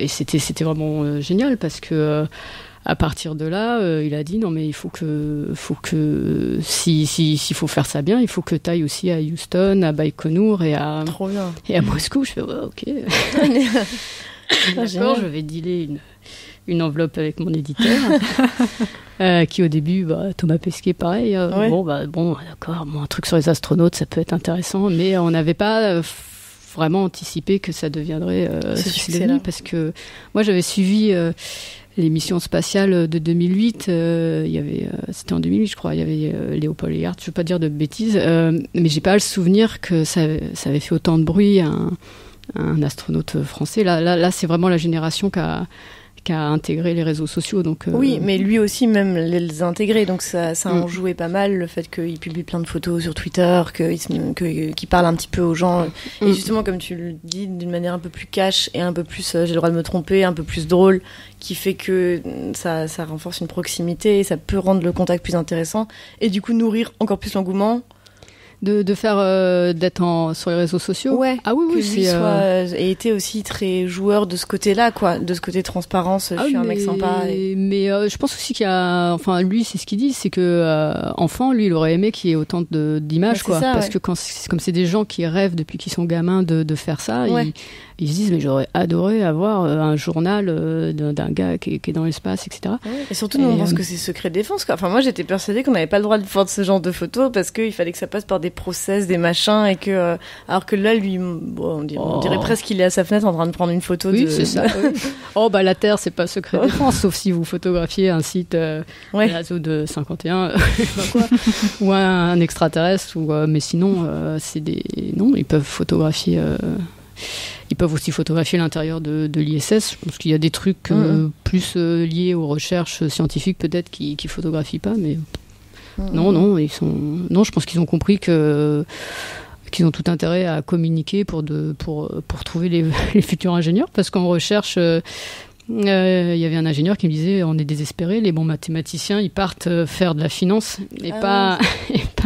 c'était vraiment génial parce que à partir de là, il a dit non mais il faut que s'il faut faire ça bien, il faut que tu ailles aussi à Houston, à Baïkonour et à Moscou. Je fais ok. D'accord, je vais dealer une enveloppe avec mon éditeur, qui au début, Thomas Pesquet, pareil. Bon, d'accord, un truc sur les astronautes, ça peut être intéressant, mais on n'avait pas vraiment anticipé que ça deviendrait ce succès-là, parce que moi j'avais suivi l'émission spatiale de 2008. C'était en 2008, je crois. Il y avait Léopold Héard. Je ne veux pas dire de bêtises, mais j'ai pas le souvenir que ça avait fait autant de bruit un astronaute français. Là, c'est vraiment la génération qui a intégré les réseaux sociaux. Donc, oui, mais lui aussi même les intégrer. Donc ça en jouait pas mal, le fait qu'il publie plein de photos sur Twitter, qu'il parle un petit peu aux gens. Et justement, comme tu le dis, d'une manière un peu plus cash et un peu plus, j'ai le droit de me tromper, un peu plus drôle, qui fait que ça renforce une proximité et ça peut rendre le contact plus intéressant et du coup nourrir encore plus l'engouement. De faire d'être sur les réseaux sociaux. Ouais. Ah oui, que lui ait été aussi très joueur de ce côté-là, quoi, de ce côté transparence. Je suis un mec sympa. Mais je pense aussi qu'il y a, enfin lui, c'est ce qu'il dit, c'est que enfant, lui, il aurait aimé qu'il y ait autant d'images, quoi, parce que comme c'est des gens qui rêvent depuis qu'ils sont gamins de faire ça, ils se disent mais j'aurais adoré avoir un journal d'un gars qui est dans l'espace, etc. Et surtout, nous, on pense que c'est secret défense, quoi. Enfin, moi, j'étais persuadée qu'on n'avait pas le droit de faire ce genre de photos parce qu'il fallait que ça passe par des process, des machins, et que alors que là, lui, on dirait presque qu'il est à sa fenêtre en train de prendre une photo. Oui, c'est ça. Oh bah la Terre, c'est pas secret défense, sauf si vous photographiez un site réseau de 51, ou un extraterrestre, mais sinon, non, ils peuvent photographier. Ils peuvent aussi photographier l'intérieur de l'ISS. Je pense qu'il y a des trucs plus liés aux recherches scientifiques peut-être qui photographient pas, mais non, je pense qu'ils ont compris qu'ils ont tout intérêt à communiquer pour trouver les futurs ingénieurs, parce qu'en recherche, il y avait un ingénieur qui me disait on est désespérés, les bons mathématiciens ils partent faire de la finance et pas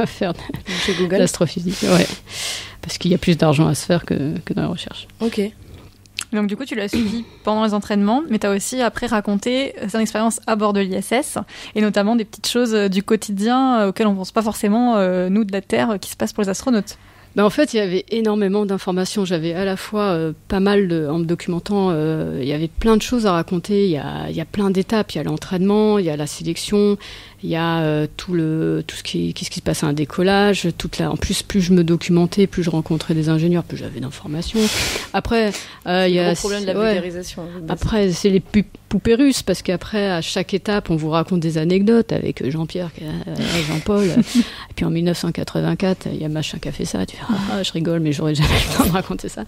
faire de l'astrophysique. Ouais. Parce qu'il y a plus d'argent à se faire que dans la recherche. Ok. Donc du coup, tu l'as suivi pendant les entraînements, mais tu as aussi après raconté son expérience à bord de l'ISS, et notamment des petites choses du quotidien auxquelles on ne pense pas forcément, nous, de la Terre, qui se passent pour les astronautes. En fait, il y avait énormément d'informations. J'avais à la fois pas mal en me documentant, il y avait plein de choses à raconter. Il y a plein d'étapes. Il y a l'entraînement, il y a la sélection, il y a tout ce qui se passe à un décollage. En plus, plus je me documentais, plus je rencontrais des ingénieurs, plus j'avais d'informations. Après, il y a le problème de la vulgarisation. Après, c'est les poupées russes, parce qu'après, à chaque étape, on vous raconte des anecdotes avec Jean-Pierre, Jean-Paul. Et puis en 1984, il y a machin qui a fait ça. Tu fais je rigole, mais j'aurais jamais le temps de raconter ça.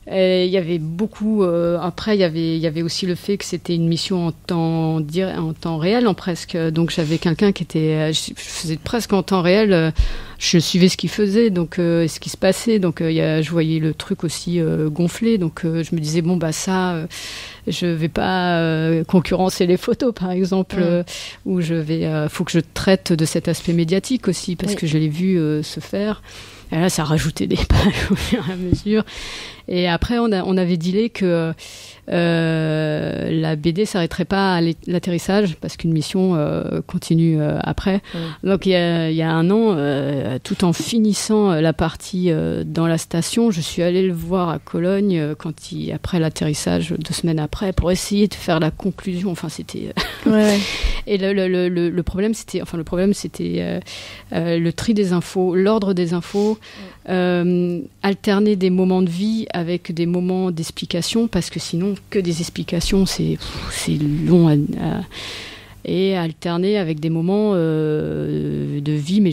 Il y avait beaucoup. Après, il y avait aussi le fait que c'était une mission en temps réel, presque. Donc j'avais quelqu'un qui était. Je faisais presque en temps réel. Je suivais ce qu'il faisait, donc ce qui se passait. Donc je voyais le truc aussi gonfler. Donc je me disais ça. Je vais pas concurrencer les photos, par exemple, où faut que je traite de cet aspect médiatique aussi, parce que je l'ai vu se faire. Et là, ça rajoutait des pages au fur et à mesure. Et après, on avait dealé que la BD s'arrêterait pas à l'atterrissage, parce qu'une mission continue après. Donc il y a un an, tout en finissant la partie dans la station, je suis allée le voir à Cologne après l'atterrissage, 2 semaines après, pour essayer de faire la conclusion. Enfin, c'était et le problème c'était le tri des infos, l'ordre des infos, alterner des moments de vie avec des moments d'explication, parce que sinon que des explications c'est long et alterner avec des moments de vie mais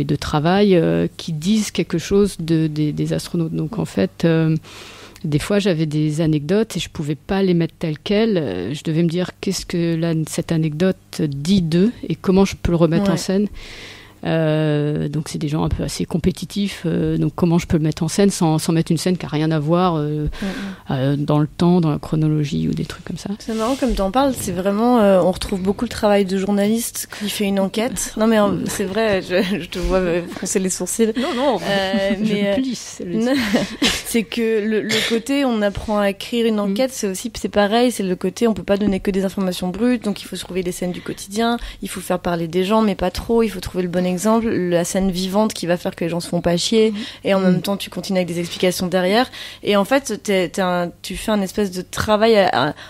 de travail qui disent quelque chose des astronautes. Donc en fait des fois j'avais des anecdotes et je pouvais pas les mettre telles quelles, je devais me dire qu'est-ce que cette anecdote dit d'eux et comment je peux le remettre en scène. Donc c'est des gens un peu assez compétitifs. Donc comment je peux le mettre en scène sans mettre une scène qui n'a rien à voir dans le temps, dans la chronologie ou des trucs comme ça. C'est marrant comme tu en parles, c'est vraiment, on retrouve beaucoup le travail de journaliste qui fait une enquête. Non mais c'est vrai, je te vois froncer les sourcils. Non, mais je plisse. C'est que le côté on apprend à écrire une enquête, c'est pareil, c'est le côté on peut pas donner que des informations brutes, donc il faut se trouver des scènes du quotidien, il faut faire parler des gens mais pas trop, il faut trouver le bon exemple, la scène vivante qui va faire que les gens se font pas chier, et en même temps tu continues avec des explications derrière, et en fait tu fais un espèce de travail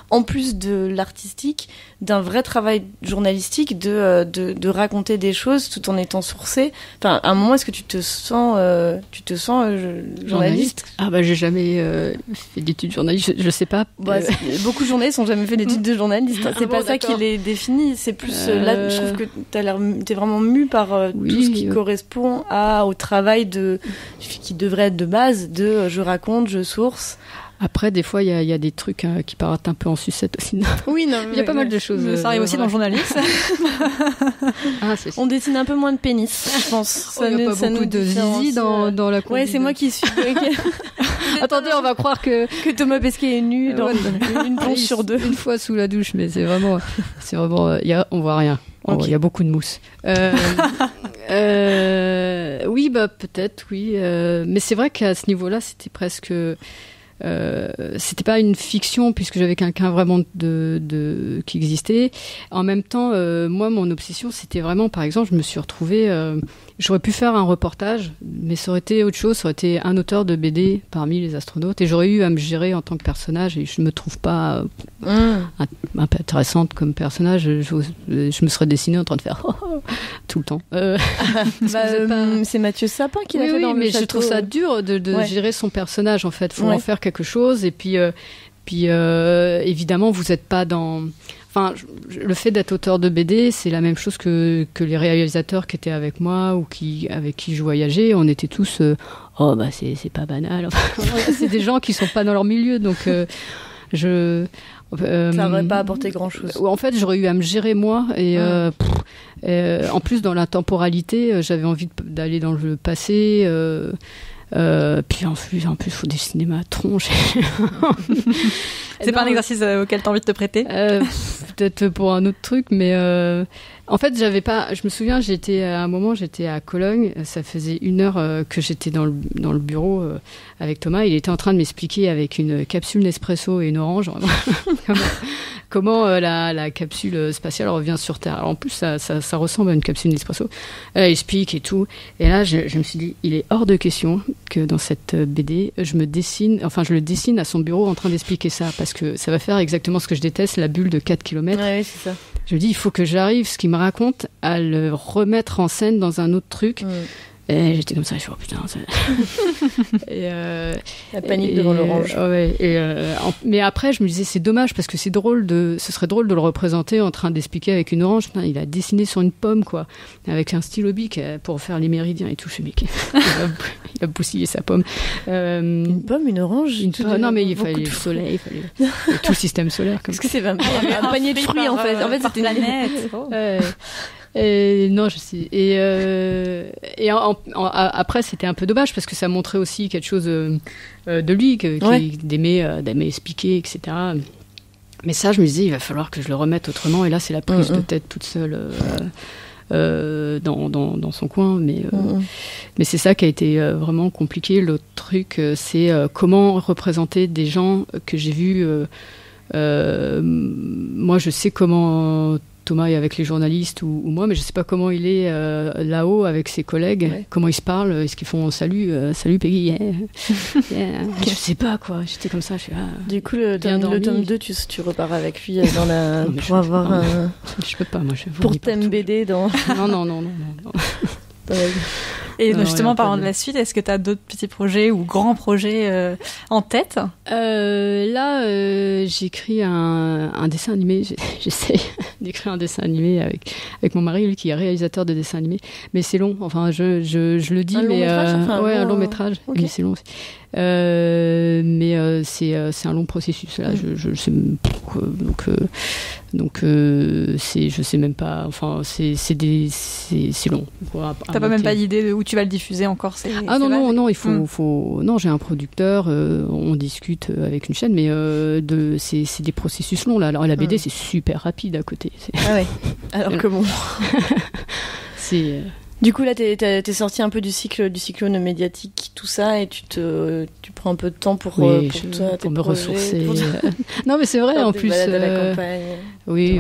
en plus de l'artistique, d'un vrai travail journalistique de raconter des choses tout en étant sourcé. Enfin, à un moment, est-ce que tu te sens journaliste? Ah bah j'ai jamais fait d'études journalistes, je sais pas. Beaucoup de journalistes n'ont jamais fait d'études de journaliste. C'est pas ça qui les définit. C'est plus là, je trouve que t'es vraiment mue par tout ce qui correspond au travail qui devrait être de base de je raconte, je source. Après, des fois, il y a des trucs qui paraissent un peu en sucette aussi. Oui, non. Il y a pas mal de choses. Ça arrive aussi dans le journalisme. On dessine un peu moins de pénis, je pense. Il n'y a pas beaucoup de zizi dans la conduite. Ouais, c'est moi qui suis. Attendez, on va croire que Thomas Pesquet est nu dans une planche sur deux. Une fois sous la douche, mais c'est vraiment, on voit rien. Il y a beaucoup de mousse. Oui, bah peut-être, oui. Mais c'est vrai qu'à ce niveau-là, c'était presque. C'était pas une fiction puisque j'avais quelqu'un vraiment qui existait. En même temps, moi, mon obsession, c'était vraiment, par exemple, je me suis retrouvée. J'aurais pu faire un reportage, mais ça aurait été autre chose. Ça aurait été un auteur de BD parmi les astronautes, et j'aurais eu à me gérer en tant que personnage. Et je me trouve pas un peu intéressante comme personnage. Je me serais dessinée en train de faire tout le temps. C'est Mathieu Sapin qui l'a fait dans le mais château. je trouve ça dur de gérer son personnage. En fait, faut en faire quelque chose. Et puis évidemment, vous n'êtes pas dans. Enfin, le fait d'être auteur de BD, c'est la même chose que les réalisateurs qui étaient avec moi ou avec qui je voyageais. On était tous c'est pas banal. Enfin, c'est des gens qui sont pas dans leur milieu, donc ça n'aurait pas apporté grand-chose. En fait, j'aurais eu à me gérer moi, et en plus dans la temporalité, j'avais envie d'aller dans le passé. Puis en plus, faut dessiner ma tronche. C'est pas un exercice auquel t'as envie de te prêter? Peut-être pour un autre truc, mais en fait, je me souviens, à un moment, j'étais à Cologne. Ça faisait 1 heure que j'étais dans le bureau avec Thomas. Il était en train de m'expliquer avec une capsule Nespresso et une orange comment la capsule spatiale revient sur Terre. Alors en plus, ça ressemble à une capsule Nespresso. Il explique et tout. Et là, je me suis dit, il est hors de question que dans cette BD, je le dessine à son bureau en train d'expliquer ça, parce que ça va faire exactement ce que je déteste, la bulle de 4 km. Ouais, c'est ça. Je me dis, il faut que j'arrive, ce qu'il me raconte, à le remettre en scène dans un autre truc. Et j'étais comme ça, je suis putain. La panique devant l'orange. Mais après, je me disais, c'est dommage parce que ce serait drôle de le représenter en train d'expliquer avec une orange. Putain, il a dessiné sur une pomme, quoi, avec un stylo bic pour faire les méridiens et tout. Ce mec, il a bousillé sa pomme. Une pomme, une orange. Non, mais il fallait le soleil, il fallait tout le système solaire. Parce que c'est un panier de fruits en fait. En fait, c'était une planète. Non, je sais. Après, c'était un peu dommage parce que ça montrait aussi quelque chose de lui, d'aimer expliquer, etc. Mais ça, je me disais, il va falloir que je le remette autrement. Et là, c'est la prise de tête toute seule dans son coin. Mais c'est ça qui a été vraiment compliqué. L'autre truc, c'est comment représenter des gens que j'ai vus. Moi, je sais comment Thomas est avec les journalistes ou moi, mais je sais pas comment il est là-haut avec ses collègues, comment ils se parlent, est-ce qu'ils font salut Peggy, je sais pas quoi, j'étais comme ça. Du coup, le tome 2, tu repars avec lui pour avoir je peux pas, moi pour thème BD dans. Non. Et justement, parlant de la suite, est-ce que tu as d'autres petits projets ou grands projets en tête? Là, j'écris un dessin animé. J'essaie d'écrire un dessin animé avec mon mari, lui qui est réalisateur de dessins animés. Mais c'est long. Enfin, je le dis, un long métrage. Okay. Mais c'est long aussi. Mais c'est un long processus. Là, je sais. Donc je sais même pas. Enfin, c'est long. T'as pas même pas d'idée de où tu vas le diffuser encore? Non, il faut. Non, j'ai un producteur. On discute avec une chaîne, mais c'est des processus longs là. Alors la BD c'est super rapide à côté. Ah ouais. Alors que bon. C'est. Du coup, là, t'es sorti un peu du cyclone médiatique, tout ça, et tu prends un peu de temps pour me ressourcer. Non, mais c'est vrai, en plus. À la campagne. Oui,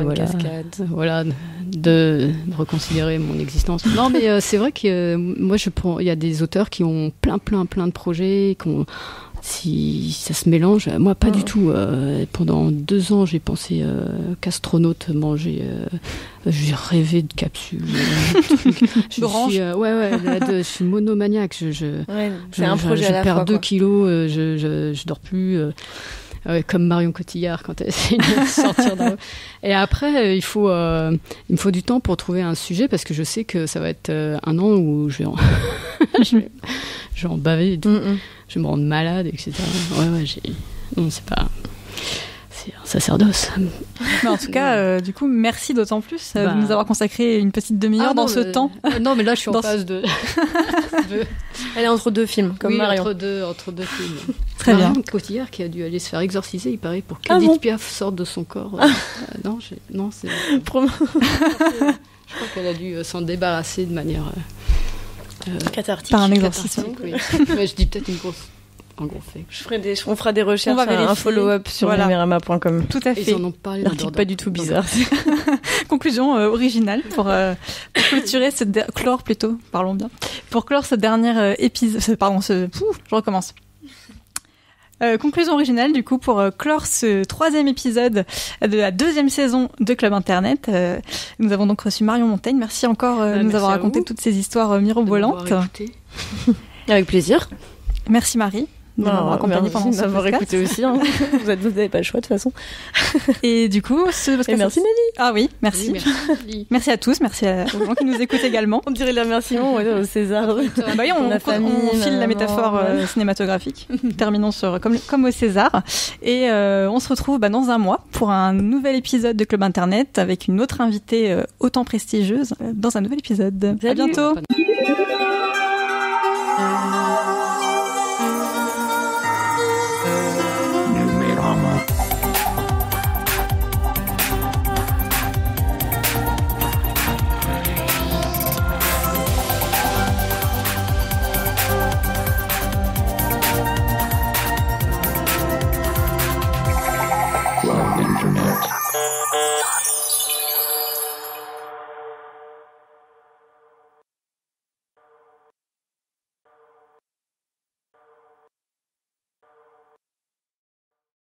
voilà, de reconsidérer mon existence. Non, mais c'est vrai que moi, il y a des auteurs qui ont plein de projets, si ça se mélange, moi pas du tout. Pendant 2 ans, j'ai pensé qu'astronaute manger. J'ai rêvé de capsules. Je suis monomaniaque. c'est un projet à la fois. Je perds 2 kilos, je dors plus. Comme Marion Cotillard quand elle essaie de sortir d'un... Et après, il me faut du temps pour trouver un sujet parce que je sais que ça va être un an où je vais en baver et tout. Je vais me rendre malade, etc. Non, c'est pas... C'est un sacerdoce. Mais en tout cas, du coup, merci d'autant plus de nous avoir consacré une petite demi-heure dans ce temps. Non, mais là, je suis en phase de... Elle est entre 2 films, comme Marion. Entre deux films. Très bien. Cotillard qui a dû aller se faire exorciser, il paraît, pour qu'Edith Piaf sorte de son corps. Non, c'est... Je crois qu'elle a dû s'en débarrasser de manière... cathartique. Par un exorcisme. Oui. Mais je dis peut-être un gros fait. On fera des recherches, on va vérifier. Un follow-up sur numérama.com. Tout à fait. Ils en ont parlé. L'article pas du tout bizarre. Conclusion originale pour clôturer clore plutôt, parlons bien. Pour clore ce dernier épisode, je recommence. Conclusion originale du coup pour clore ce 3e épisode de la 2e saison de Club Internet. Nous avons donc reçu Marion Montaigne. Merci encore de nous avoir raconté toutes ces histoires mirobolantes. Avec plaisir. Merci Marie. De m'avoir accompagné pendant ce m'avoir podcast. écouté aussi. Hein. Vous n'avez pas le choix de toute façon. Et du coup, et merci Nelly. Ah oui, merci. Oui, merci à tous, merci aux gens qui nous écoutent également. On dirait les remerciements au César. On file la métaphore cinématographique. Terminons comme au César. Et on se retrouve dans un mois pour un nouvel épisode de Club Internet avec une autre invitée autant prestigieuse dans un nouvel épisode. Salut. À bientôt.